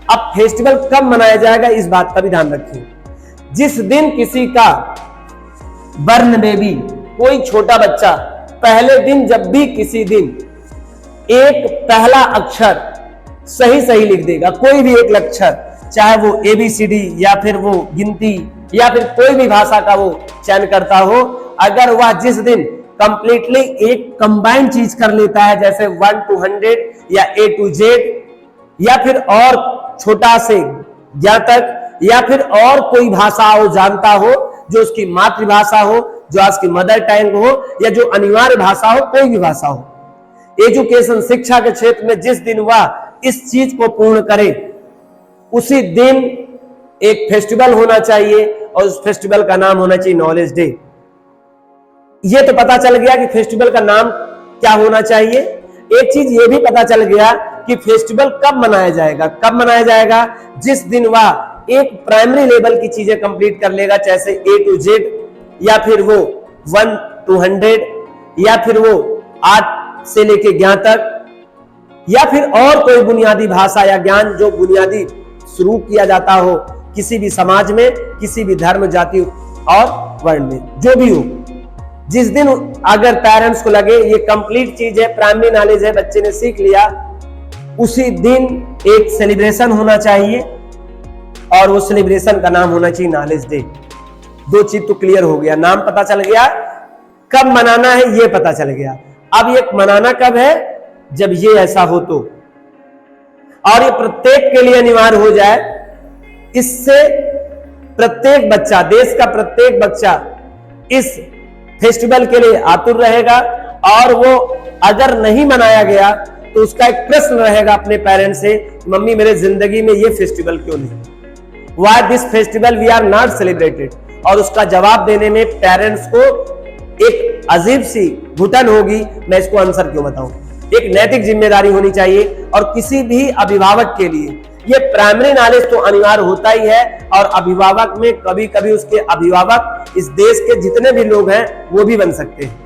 अब फेस्टिवल कब मनाया जाएगा इस बात का भी ध्यान रखिए। जिस दिन किसी का बर्न बेबी, कोई छोटा बच्चा पहले दिन जब भी किसी दिन एक पहला अक्षर सही सही लिख देगा, कोई भी एक अक्षर, चाहे वो ABCD या फिर वो गिनती या फिर कोई भी भाषा का वो चयन करता हो, अगर वह जिस दिन कंप्लीटली एक कंबाइंड चीज कर लेता है जैसे 1 to 100 या A to Z या फिर और छोटा से ज्ञान तक या फिर और कोई भाषा वो जानता हो जो उसकी मातृभाषा हो, जो आज की मदर टंग हो या जो अनिवार्य भाषा हो, कोई भी भाषा हो, एजुकेशन शिक्षा के क्षेत्र में जिस दिन वह इस चीज को पूर्ण करे उसी दिन एक फेस्टिवल होना चाहिए और उस फेस्टिवल का नाम होना चाहिए नॉलेज डे। ये तो पता चल गया कि फेस्टिवल का नाम क्या होना चाहिए। एक चीज ये भी पता चल गया कि फेस्टिवल कब मनाया जाएगा। कब मनाया जाएगा? जिस दिन वह एक प्राइमरी लेवल की चीजें कंप्लीट कर लेगा, जैसे A to Z या फिर वो 1 to 100 या फिर वो 8 से लेके ज्ञान तक या फिर और कोई बुनियादी भाषा या ज्ञान जो बुनियादी शुरू किया जाता हो किसी भी समाज में, किसी भी धर्म, जाति और वर्ण में, जो भी हो। जिस दिन अगर पेरेंट्स को लगे ये कंप्लीट चीज है, प्राइमरी नॉलेज है, बच्चे ने सीख लिया, उसी दिन एक सेलिब्रेशन होना चाहिए और वो सेलिब्रेशन का नाम होना चाहिए नॉलेज डे। दो चीज तो क्लियर हो गया, नाम पता चल गया, कब मनाना है ये पता चल गया। अब ये मनाना कब है? जब ये ऐसा हो तो, और ये प्रत्येक के लिए अनिवार्य हो जाए। इससे प्रत्येक बच्चा, देश का प्रत्येक बच्चा इस फेस्टिवल के लिए आतुर रहेगा और वो अगर नहीं मनाया गया तो उसका एक प्रश्न रहेगा अपने पेरेंट्स से, मम्मी मेरे जिंदगी में ये फेस्टिवल क्यों नहीं, why this festival we are not celebrated. और उसका जवाब देने में पेरेंट्स को एक अजीब सी घुटन होगी, मैं इसको आंसर क्यों बताऊं। एक नैतिक जिम्मेदारी होनी चाहिए और किसी भी अभिभावक के लिए ये प्राइमरी नॉलेज तो अनिवार्य होता ही है। और अभिभावक में कभी कभी उसके अभिभावक इस देश के जितने भी लोग हैं वो भी बन सकते हैं।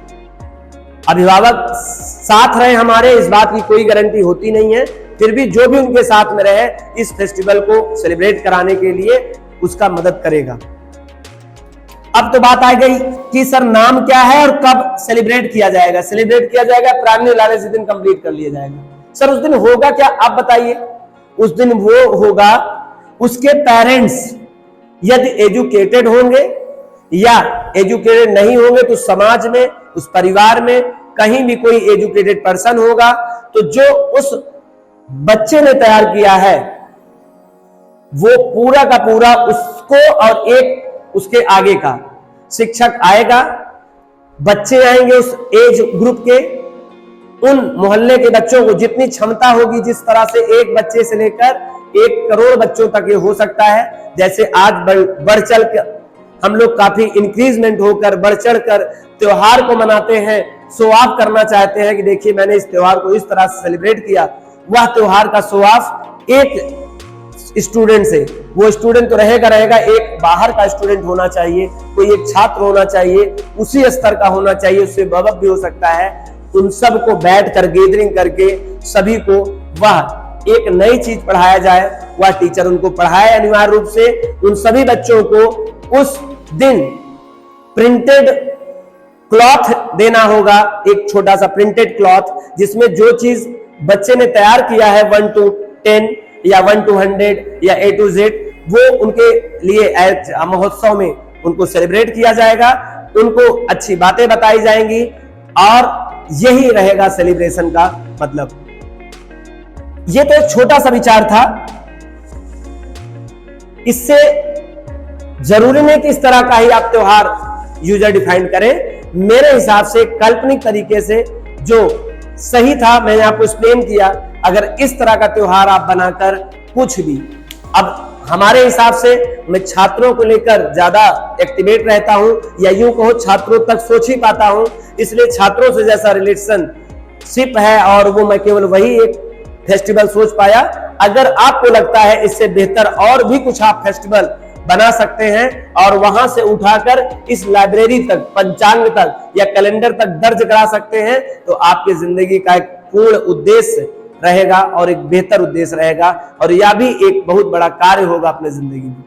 अभिभावक साथ रहे हमारे, इस बात की कोई गारंटी होती नहीं है, फिर भी जो भी उनके साथ में रहे इस फेस्टिवल को सेलिब्रेट कराने के लिए उसका मदद करेगा। अब तो बात आ गई कि सर नाम क्या है और कब सेलिब्रेट किया जाएगा। सेलिब्रेट किया जाएगा प्राइमरी नॉलेज जिस दिन कंप्लीट कर लिया जाएगा। सर उस दिन होगा क्या, आप बताइए। उस दिन वो होगा उसके पेरेंट्स यदि एजुकेटेड होंगे या एजुकेटेड नहीं होंगे तो समाज में, उस परिवार में कहीं भी कोई एजुकेटेड पर्सन होगा तो जो उस बच्चे ने तैयार किया है वो पूरा का पूरा उसको और एक उसके आगे का शिक्षक आएगा, बच्चे आएंगे उस एज ग्रुप के, उन मोहल्ले के बच्चों को जितनी क्षमता होगी, जिस तरह से एक बच्चे से लेकर 1 करोड़ बच्चों तक ये हो सकता है। जैसे आज बढ़ चढ़ कर हम लोग काफी इंक्रीजमेंट होकर बढ़ चढ़ कर त्योहार को मनाते हैं, शो ऑफ करना चाहते हैं कि देखिए मैंने इस त्योहार को इस तरह से सेलिब्रेट किया। वह त्योहार का शो ऑफ एक स्टूडेंट से, वो स्टूडेंट तो रहेगा, एक बाहर का स्टूडेंट होना चाहिए, कोई एक छात्र होना चाहिए, उसी स्तर का होना चाहिए, उससे बबक भी हो सकता है। उन सब को बैठ कर गैदरिंग करके सभी को वह एक नई चीज पढ़ाया जाए, वह टीचर उनको पढ़ाए अनिवार्य रूप से। उन सभी बच्चों को उस दिन प्रिंटेड क्लॉथ देना होगा, एक छोटा सा प्रिंटेड क्लॉथ जिसमें जो चीज बच्चे ने तैयार किया है 1 to 10 या 1 to 100 या A to Z, वो उनके लिए महोत्सव में उनको सेलिब्रेट किया जाएगा, उनको अच्छी बातें बताई जाएंगी और यही रहेगा सेलिब्रेशन का मतलब। ये तो एक छोटा सा विचार था, इससे जरूरी नहीं कि इस तरह का ही आप त्योहार यूजर डिफाइन करें। मेरे हिसाब से काल्पनिक तरीके से जो सही था मैंने आपको एक्सप्लेन किया। अगर इस तरह का त्योहार आप बनाकर कुछ भी, अब हमारे हिसाब से मैं छात्रों को लेकर ज्यादा एक्टिवेट रहता हूं, या यूं कहो छात्रों तक सोच ही पाता हूं, इसलिए छात्रों से जैसा रिलेशनशिप है और वो मैं केवल वही एक फेस्टिवल सोच पाया। अगर आपको लगता है इससे बेहतर और भी कुछ आप फेस्टिवल बना सकते हैं और वहां से उठाकर इस लाइब्रेरी तक, पंचांग तक या कैलेंडर तक दर्ज करा सकते हैं, तो आपकी जिंदगी का एक पूर्ण उद्देश्य रहेगा और एक बेहतर उद्देश्य रहेगा और यह भी एक बहुत बड़ा कार्य होगा अपने जिंदगी में।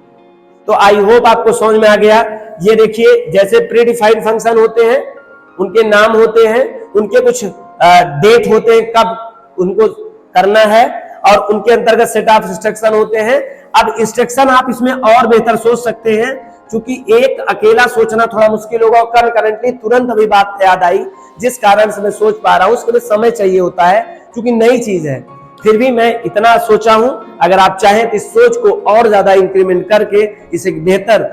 तो आई होप आपको समझ में आ गया। ये देखिए, जैसे प्री डिफाइंड फंक्शन होते हैं, उनके नाम होते हैं, उनके कुछ डेट होते हैं कब उनको करना है और उनके अंतर्गत सेट ऑफ इंस्ट्रक्शन होते हैं। अब इंस्ट्रक्शन आप इसमें और बेहतर सोच सकते हैं, क्योंकि एक अकेला सोचना थोड़ा मुश्किल होगा और करंटली तुरंत अभी बात याद आई जिस कारण से मैं सोच पा रहा हूं, उसके लिए समय चाहिए होता है क्योंकि नई चीज है। फिर भी मैं इतना सोचा हूं, अगर आप चाहें तो इस सोच को और ज्यादा इंक्रीमेंट करके इसे बेहतर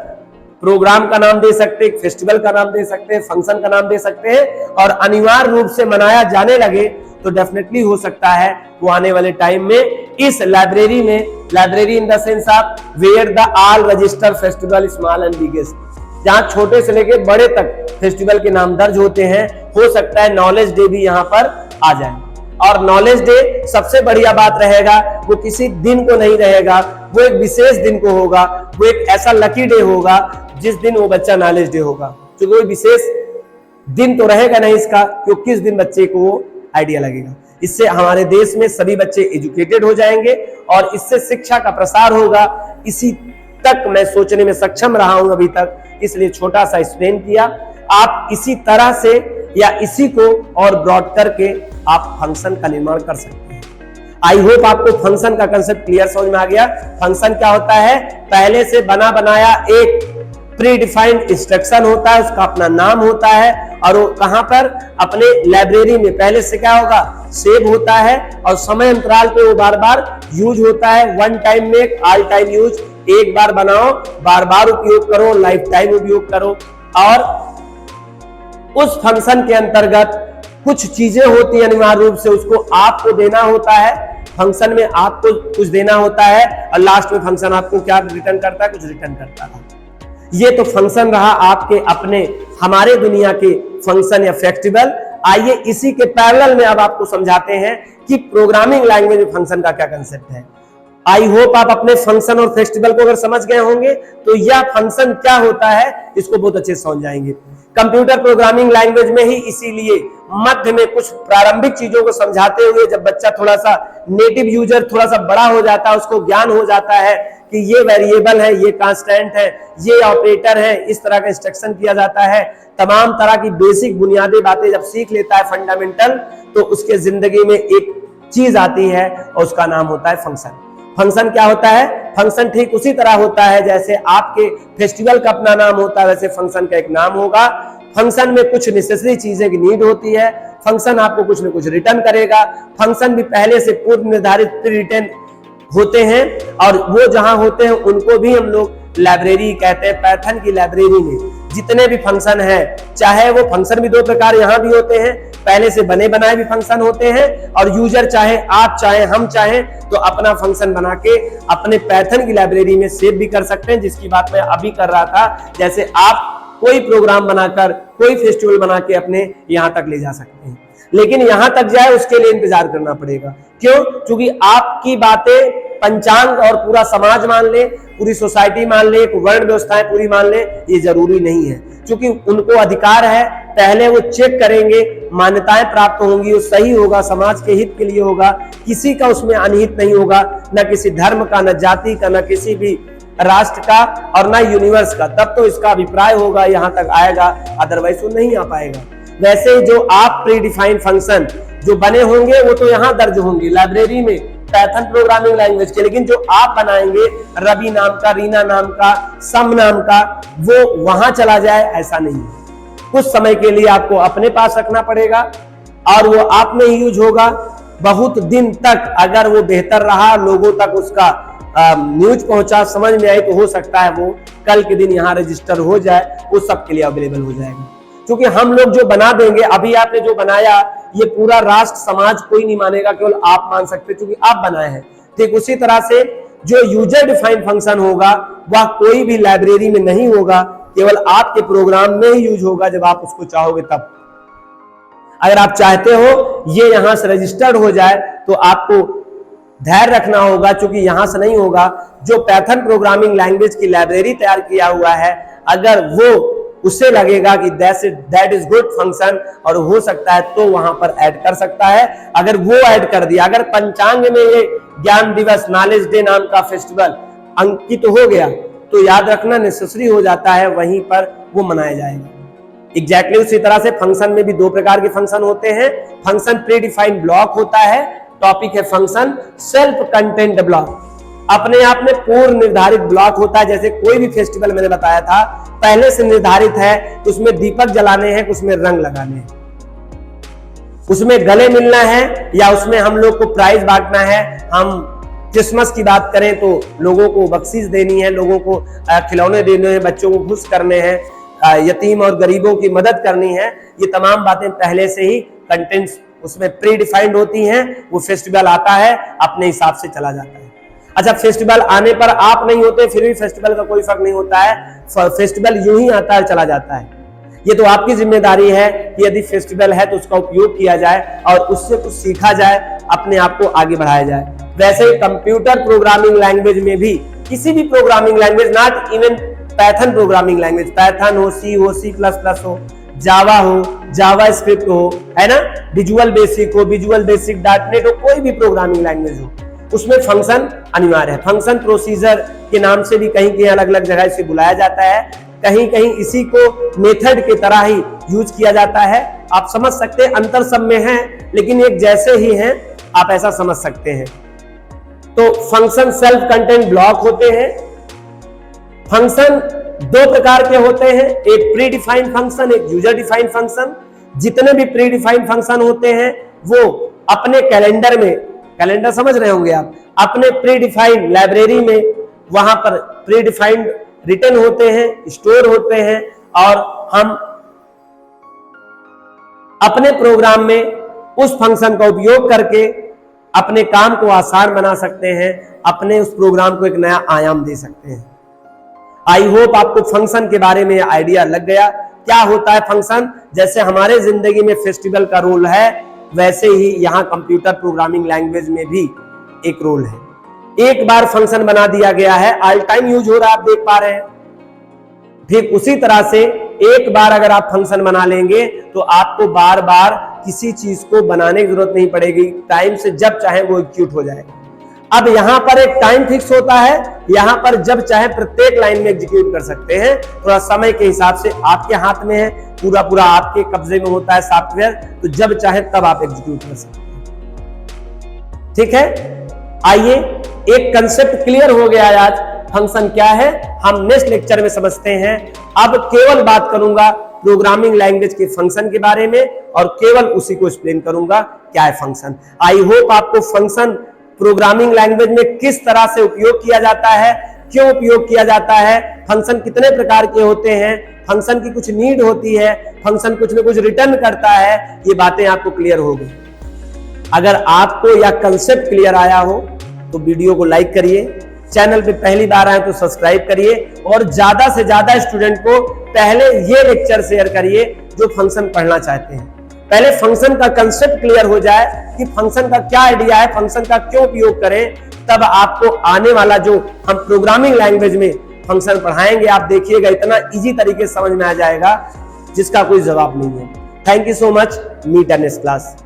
प्रोग्राम का नाम दे सकते हैं, फेस्टिवल का नाम दे सकते हैं, फंक्शन का नाम दे सकते हैं और अनिवार्य रूप से मनाया जाने लगे तो डेफिनेटली हो सकता है वो आने वाले टाइम में इस लाइब्रेरी में, library in the sense of where the all register festival small and biggest, जहां छोटे से लेके बड़े तक फेस्टिवल के नाम दर्ज होते हैं, हो सकता है नॉलेज डे भी यहां पर आ जाए। और नॉलेज डे सबसे बढ़िया बात रहेगा, वो किसी दिन को नहीं रहेगा, वो एक विशेष दिन को होगा, वो एक ऐसा लकी डे होगा जिस दिन वो बच्चा नॉलेज डे होगा। तो कोई विशेष दिन तो रहेगा नहीं इसका, क्योंकि किस दिन बच्चे को वो आइडिया लगेगा। इससे हमारे देश में सभी बच्चे एजुकेटेड हो जाएंगे और इससे शिक्षा का प्रसार होगा। इसी तक मैं सोचने में सक्षम रहा हूं अभी तक, इसलिए छोटा सा एक्सप्लेन किया। आप इसी तरह से या इसी को और ब्रॉड करके आप फंक्शन का निर्माण कर सकते हैं। आई होप आपको फंक्शन का कंसेप्ट क्लियर समझ में आ गया। फंक्शन क्या होता है? पहले से बना बनाया एक प्री डिफाइंड इंस्ट्रक्शन होता है, उसका अपना नाम होता है और वो कहां पर? अपने लाइब्रेरी में पहले से क्या होगा? सेव होता है और समय अंतराल पे वो बार बार यूज होता है। One time make all time use, एक बार बनाओ, बार बार उपयोग करो, लाइफ टाइम उपयोग करो। और उस फंक्शन के अंतर्गत कुछ चीजें होती है, अनिवार्य रूप से उसको आपको देना होता है। फंक्शन में आपको कुछ देना होता है और लास्ट में फंक्शन आपको क्या रिटर्न करता है? कुछ रिटर्न करता है। ये तो फंक्शन रहा आपके अपने हमारे दुनिया के फंक्शन या फेस्टिवल। आइए इसी के पैरेलल में अब आपको समझाते हैं कि प्रोग्रामिंग लैंग्वेज में फंक्शन का क्या कंसेप्ट है। आई होप आप अपने फंक्शन और फेस्टिवल को अगर समझ गए होंगे तो यह फंक्शन क्या होता है इसको बहुत अच्छे से समझ जाएंगे। कंप्यूटर प्रोग्रामिंग लैंग्वेज में ही इसीलिए मध्य में कुछ प्रारंभिक चीजों को समझाते हुए जब बच्चा थोड़ा सा नेटिव यूजर थोड़ा सा बड़ा हो जाता है, उसको ज्ञान हो जाता है कि ये वेरिएबल है, ये कांस्टेंट है, ये ऑपरेटर है, इस तरह का इंस्ट्रक्शन किया जाता है। तमाम तरह की बेसिक बुनियादी बातें जब सीख लेता है फंडामेंटल, तो उसके जिंदगी में एक चीज आती है और उसका नाम होता है फंक्शन। फंक्शन क्या होता है? फंक्शन ठीक उसी तरह होता है जैसे आपके फेस्टिवल का अपना नाम होता है, वैसे फंक्शन का एक नाम होगा। फंक्शन में कुछ नेसेसरी चीजें की नीड होती है। फंक्शन आपको कुछ न कुछ रिटर्न करेगा। फंक्शन भी पहले से पूर्व निर्धारित प्री रिटर्न होते हैं, और वो जहां होते हैं उनको भी हम लोग लाइब्रेरी कहते हैं। पाइथन की लाइब्रेरी में जितने भी फंक्शन है, चाहे वो फंक्शन भी दो प्रकार यहाँ भी होते हैं, पहले से बने बनाए भी फंक्शन होते हैं, और यूजर चाहे आप चाहे हम चाहे तो अपना फंक्शन बना के अपने पाइथन की लाइब्रेरी में सेव भी कर सकते हैं, जिसकी बात मैं अभी कर रहा था। जैसे आप कोई प्रोग्राम बनाकर कोई फेस्टिवल बना के अपने यहां तक ले जा सकते हैं, लेकिन यहां तक जाए उसके लिए इंतजार करना पड़ेगा। क्यों? क्योंकि आपकी बातें पंचांग और पूरा समाज मान ले, पूरी सोसाइटी मान ले, वर्ण व्यवस्थाएं पूरी मान ले, ये जरूरी नहीं है। क्योंकि उनको अधिकार है, पहले वो चेक करेंगे, मान्यताएं प्राप्त होंगी, वो सही होगा, समाज के हित के लिए होगा, किसी का उसमें अनहित नहीं होगा, न किसी धर्म का, न जाति का, न किसी भी राष्ट्र का, और ना यूनिवर्स का। तब तो इसका अभिप्राय होगा, यहां तक आएगा, अदरवाइज वो नहीं आ पाएगा। वैसे ही जो आप प्री डिफाइंड फंक्शन जो बने होंगे वो तो यहां दर्ज होंगे लाइब्रेरी में पाइथन प्रोग्रामिंग लैंग्वेज के, लेकिन जो आप बनाएंगे रवि नाम का, रीना नाम का, सम नाम का, वो वहां चला जाए ऐसा नहीं है। कुछ समय के लिए आपको अपने पास रखना पड़ेगा और वो आप में ही यूज होगा बहुत दिन तक। अगर वो बेहतर रहा, लोगों तक उसका न्यूज पहुंचा, समझ में आई, तो हो सकता है वो कल के दिन यहाँ रजिस्टर हो जाए, वो सबके लिए अवेलेबल हो जाएगा। क्योंकि हम लोग जो बना देंगे, अभी आपने जो बनाया ये पूरा राष्ट्र समाज कोई नहीं मानेगा, केवल आप मान सकते क्योंकि आप बनाए हैं। ठीक उसी तरह से जो यूजर डिफाइंड फंक्शन होगा वह कोई भी लाइब्रेरी में नहीं होगा, केवल आपके प्रोग्राम में ही यूज होगा जब आप उसको चाहोगे तब। अगर आप चाहते हो ये यहां से रजिस्टर्ड हो जाए तो आपको धैर्य रखना होगा, क्योंकि यहां से नहीं होगा। जो पाइथन प्रोग्रामिंग लैंग्वेज की लाइब्रेरी तैयार किया हुआ है, अगर वो उससे लगेगा कि दैट इज गुड फंक्शन और हो सकता है तो वहां पर ऐड कर सकता है। अगर वो ऐड कर दिया, अगर पंचांग में ये ज्ञान दिवस, नॉलेज डे नाम का फेस्टिवल अंकित हो गया, तो याद रखना नेसेसरी हो जाता है, वहीं पर वो मनाया जाएगा। एग्जैक्टली उसी तरह से फंक्शन में भी दो प्रकार के फंक्शन होते हैं। फंक्शन प्री डिफाइंड ब्लॉक होता है, टॉपिक है फंक्शन सेल्फ कंटेंट ब्लॉक, अपने आप में पूर्व निर्धारित ब्लॉक होता है। जैसे कोई भी फेस्टिवल मैंने बताया था पहले से निर्धारित है, उसमें दीपक जलाने हैं, उसमें रंग लगाने हैं, उसमें गले मिलना है, या उसमें हम लोग को प्राइज बांटना है। हम क्रिसमस की बात करें तो लोगों को बख्शीश देनी है, लोगों को खिलौने देने हैं, बच्चों को खुश करने हैं, यतीम और गरीबों की मदद करनी है। ये तमाम बातें पहले से ही कंटेंट्स उसमें प्री डिफाइंड होती हैं। वो फेस्टिवल आता है अपने हिसाब से चला जाता है। अच्छा, फेस्टिवल आने पर आप नहीं होते, फिर भी फेस्टिवल का कोई फर्क नहीं होता है, फेस्टिवल यूं ही आता है चला जाता है। ये तो आपकी जिम्मेदारी है कि यदि फेस्टिवल है तो उसका उपयोग किया जाए और उससे कुछ सीखा जाए, अपने आप को आगे बढ़ाया जाए। वैसे ही कंप्यूटर प्रोग्रामिंग लैंग्वेज में भी, किसी भी programming language, not even Python programming language, Python हो, सी हो, C++ हो, जावा हो, जावा स्क्रिप्ट हो, है ना, विजुअल बेसिक हो, विजुअल बेसिक .NET हो, कोई भी प्रोग्रामिंग लैंग्वेज हो, उसमें फंक्शन अनिवार्य है। फंक्शन प्रोसीजर के नाम से भी कहीं कहीं अलग अलग जगह इसे बुलाया जाता है, कहीं कहीं इसी को मेथड के तरह ही यूज किया जाता है। आप समझ सकते हैं, अंतर सब में है लेकिन एक जैसे ही हैं, आप ऐसा समझ सकते हैं। तो फंक्शन सेल्फ कंटेंट ब्लॉक होते हैं। फंक्शन दो प्रकार के होते हैं, एक प्री डिफाइंड फंक्शन, एक यूजर डिफाइंड फंक्शन। जितने भी प्री डिफाइंड फंक्शन होते हैं वो अपने कैलेंडर में, कैलेंडर समझ रहे होंगे आप, अपने प्री डिफाइंड लाइब्रेरी में वहां पर प्री डिफाइंड रिटर्न होते हैं, स्टोर होते हैं, और हम अपने प्रोग्राम में उस फंक्शन का उपयोग करके अपने काम को आसान बना सकते हैं, अपने उस प्रोग्राम को एक नया आयाम दे सकते हैं। आई होप आपको फंक्शन के बारे में आइडिया लग गया। क्या होता है फंक्शन? जैसे हमारे जिंदगी में फेस्टिवल का रोल है, वैसे ही यहाँ कंप्यूटर प्रोग्रामिंग लैंग्वेज में भी एक रोल है। एक बार फंक्शन बना दिया गया है, ऑल टाइम यूज हो रहा है, आप देख पा रहे हैं। ठीक उसी तरह से एक बार अगर आप फंक्शन बना लेंगे तो आपको बार बार किसी चीज को बनाने की जरूरत नहीं पड़ेगी, टाइम से जब चाहे वो एग्जीक्यूट हो जाएगा। अब यहां पर एक टाइम फिक्स होता है, यहां पर जब चाहे प्रत्येक लाइन में एग्जीक्यूट कर सकते हैं। थोड़ा समय के हिसाब से आपके हाथ में है, पूरा पूरा आपके कब्जे में होता है सॉफ्टवेयर, तो जब चाहे तब आप एग्जीक्यूट कर सकते हैं। ठीक है, आइए, एक कंसेप्ट क्लियर हो गया आज, फंक्शन क्या है हम नेक्स्ट लेक्चर में समझते हैं। अब केवल बात करूंगा प्रोग्रामिंग लैंग्वेज के फंक्शन के बारे में और केवल उसी को एक्सप्लेन करूंगा क्या है फंक्शन। आई होप आपको फंक्शन प्रोग्रामिंग लैंग्वेज में किस तरह से उपयोग किया जाता है, क्यों उपयोग किया जाता है, फंक्शन कितने प्रकार के होते हैं, फंक्शन की कुछ नीड होती है, फंक्शन कुछ न कुछ रिटर्न करता है, ये बातें आपको क्लियर हो गई। अगर आपको यह कंसेप्ट क्लियर आया हो तो वीडियो को लाइक करिए, चैनल पे पहली बार आए तो सब्सक्राइब करिए और ज्यादा से ज्यादा स्टूडेंट को पहले ये लेक्चर शेयर करिए जो फंक्शन पढ़ना चाहते हैं। पहले फंक्शन का कंसेप्ट क्लियर हो जाए कि फंक्शन का क्या आइडिया है, फंक्शन का क्यों उपयोग करें, तब आपको आने वाला जो हम प्रोग्रामिंग लैंग्वेज में फंक्शन पढ़ाएंगे, आप देखिएगा इतना इजी तरीके से समझ में आ जाएगा जिसका कोई जवाब नहीं है। Thank you so much, meet in next class.